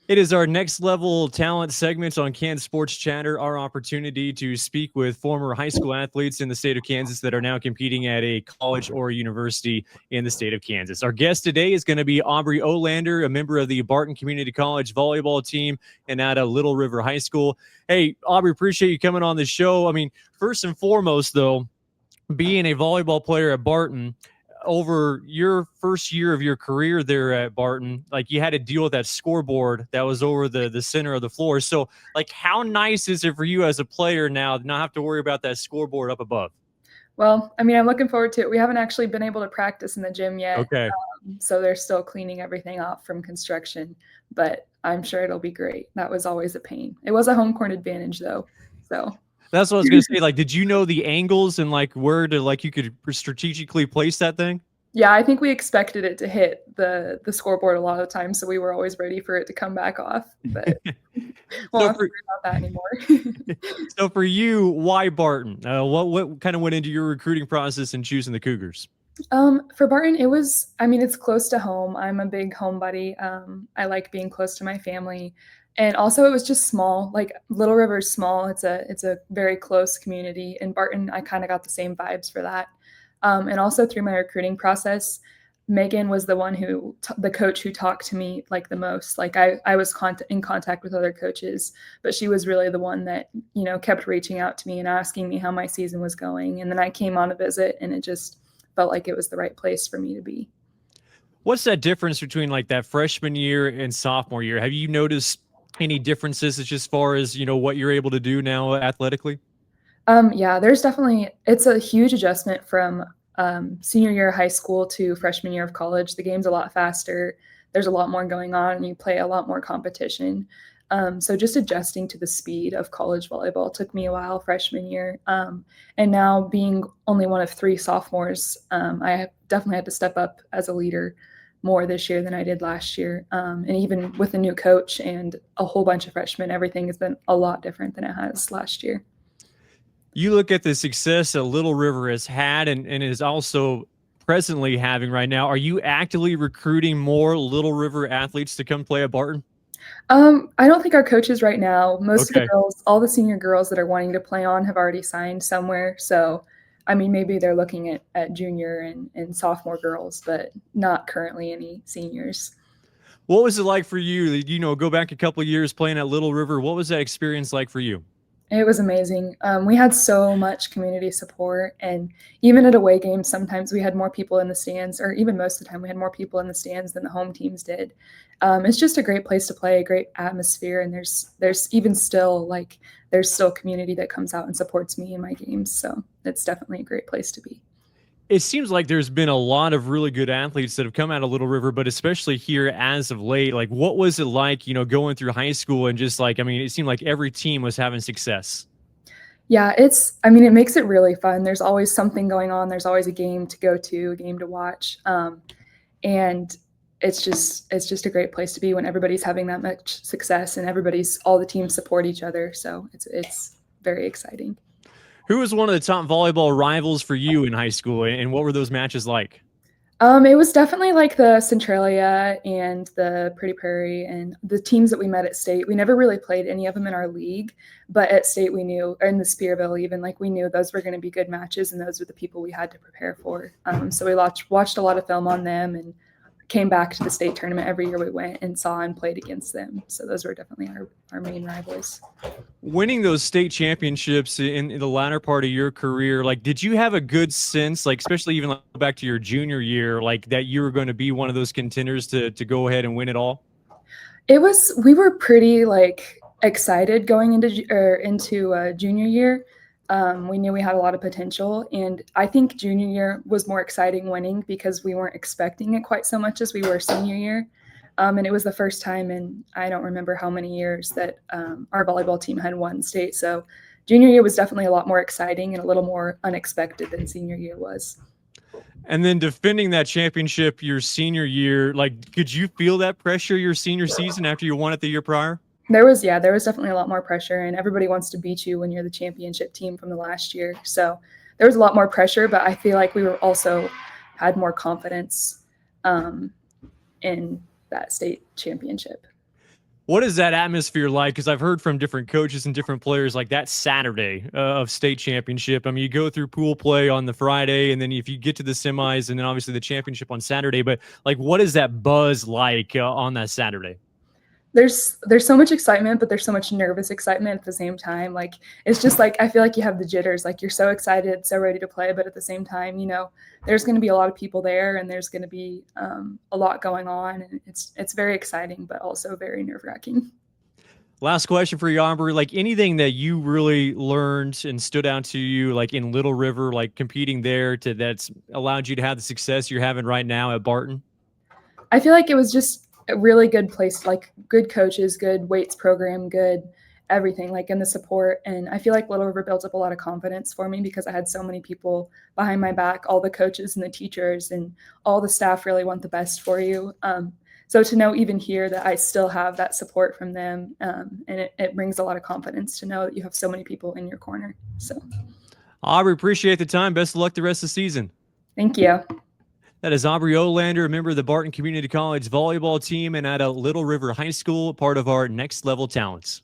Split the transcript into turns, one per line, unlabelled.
It is our next level talent segment on Kansas Sports Chatter, our opportunity to speak with former high school athletes in the state of Kansas that are now competing at a college or a university in the state of Kansas. Our guest today is going to be Aubrey Olander, a member of the Barton Community College volleyball team and at a Little River High School. Hey, Aubrey, appreciate you coming on the show. I mean, first and foremost, though, being a volleyball player at Barton, over your first year of your career there at Barton, like you had to deal with that scoreboard that was over the center of the floor. So, like, how nice is it for you as a player now to not have to worry about that scoreboard up above?
Well, I mean, I'm looking forward to it. We haven't actually been able to practice in the gym yet,
Okay.
so they're still cleaning everything off from construction, but I'm sure it'll be great. That was always a pain. It was a home court advantage, though, so.
That's what I was gonna say. Like, did you know the angles and like where to like you could strategically place that thing?
Yeah, I think we expected it to hit the scoreboard a lot of times, so we were always ready for it to come back off, but won't
So
have to
for
worry about that anymore.
so for you, why Barton? What kind of went into your recruiting process and choosing the Cougars?
For Barton, it was, I mean, it's close to home. I'm a big homebody. I like being close to my family. And also it was just small. Like Little River's small. It's a very close community. In Barton, I kind of got the same vibes for that. And also through my recruiting process, Megan was the one the coach who talked to me like the most. Like I was in contact with other coaches, but she was really the one that, kept reaching out to me and asking me how my season was going. And then I came on a visit and it just felt like it was the right place for me to be.
What's that difference between like that freshman year and sophomore year? Have you noticed any differences as far as, what you're able to do now athletically?
Yeah, it's a huge adjustment from senior year of high school to freshman year of college. The game's a lot faster. There's a lot more going on and you play a lot more competition. So just adjusting to the speed of college volleyball took me a while freshman year. And now being only one of 3 sophomores, I definitely had to step up as a leader more this year than I did last year. And even with a new coach and a whole bunch of freshmen, everything has been a lot different than it has last year.
You look at the success that Little River has had and is also presently having right now. Are you actively recruiting more Little River athletes to come play at Barton?
I don't think our coaches right now, most of the
Okay.
girls, all the senior girls that are wanting to play on have already signed somewhere. So, I mean, maybe they're looking at junior and sophomore girls, but not currently any seniors.
What was it like for you? Go back a couple of years playing at Little River. What was that experience like for you?
It was amazing. We had so much community support, and even at away games, sometimes we had more people in the stands, or even most of the time, we had more people in the stands than the home teams did. It's just a great place to play, a great atmosphere, and there's even still there's still community that comes out and supports me in my games. So it's definitely a great place to be.
It seems like there's been a lot of really good athletes that have come out of Little River, but especially here as of late. Like, what was it like, going through high school and just like, I mean, it seemed like every team was having success.
Yeah, I mean, it makes it really fun. There's always something going on. There's always a game to go to, a game to watch. And it's just a great place to be when everybody's having that much success and all the teams support each other. So it's very exciting.
Who was one of the top volleyball rivals for you in high school, and what were those matches like?
It was definitely like the Centralia and the Pretty Prairie and the teams that we met at state. We never really played any of them in our league, but at state we knew, or in the Spearville even, like we knew those were going to be good matches and those were the people we had to prepare for. So we watched a lot of film on them and came back to the state tournament every year we went and saw and played against them. So those were definitely our main rivals.
Winning those state championships in the latter part of your career, like, did you have a good sense, like, especially even like back to your junior year, like that you were going to be one of those contenders to go ahead and win it all?
We were pretty excited going into junior year. We knew we had a lot of potential, and I think junior year was more exciting winning because we weren't expecting it quite so much as we were senior year. And it was the first time in I don't remember how many years that our volleyball team had won state. So junior year was definitely a lot more exciting and a little more unexpected than senior year was.
And then defending that championship your senior year, like, could you feel that pressure your senior season after you won it the year prior?
There was definitely a lot more pressure, and everybody wants to beat you when you're the championship team from the last year. So there was a lot more pressure, but I feel like we were also had more confidence in that state championship.
What is that atmosphere like? Because I've heard from different coaches and different players, like that Saturday of state championship. I mean, you go through pool play on the Friday, and then if you get to the semis, and then obviously the championship on Saturday. But like, what is that buzz like on that Saturday?
There's so much excitement, but there's so much nervous excitement at the same time. Like it's just like I feel like you have the jitters. Like you're so excited, so ready to play, but at the same time, there's going to be a lot of people there, and there's going to be a lot going on, and it's very exciting, but also very nerve wracking.
Last question for you, Aubrey. Like anything that you really learned and stood out to you, like in Little River, like competing there, to that's allowed you to have the success you're having right now at Barton?
I feel like it was just a really good place, like good coaches, good weights program, good everything, like in the support. And I feel like Little River built up a lot of confidence for me because I had so many people behind my back, all the coaches and the teachers and all the staff really want the best for you. So to know even here that I still have that support from them, and it brings a lot of confidence to know that you have so many people in your corner. So
Aubrey, appreciate the time. Best of luck the rest of the season.
thank you.
That is Aubrey Olander, a member of the Barton Community College volleyball team and at a Little River High School, part of our Next Level Talents.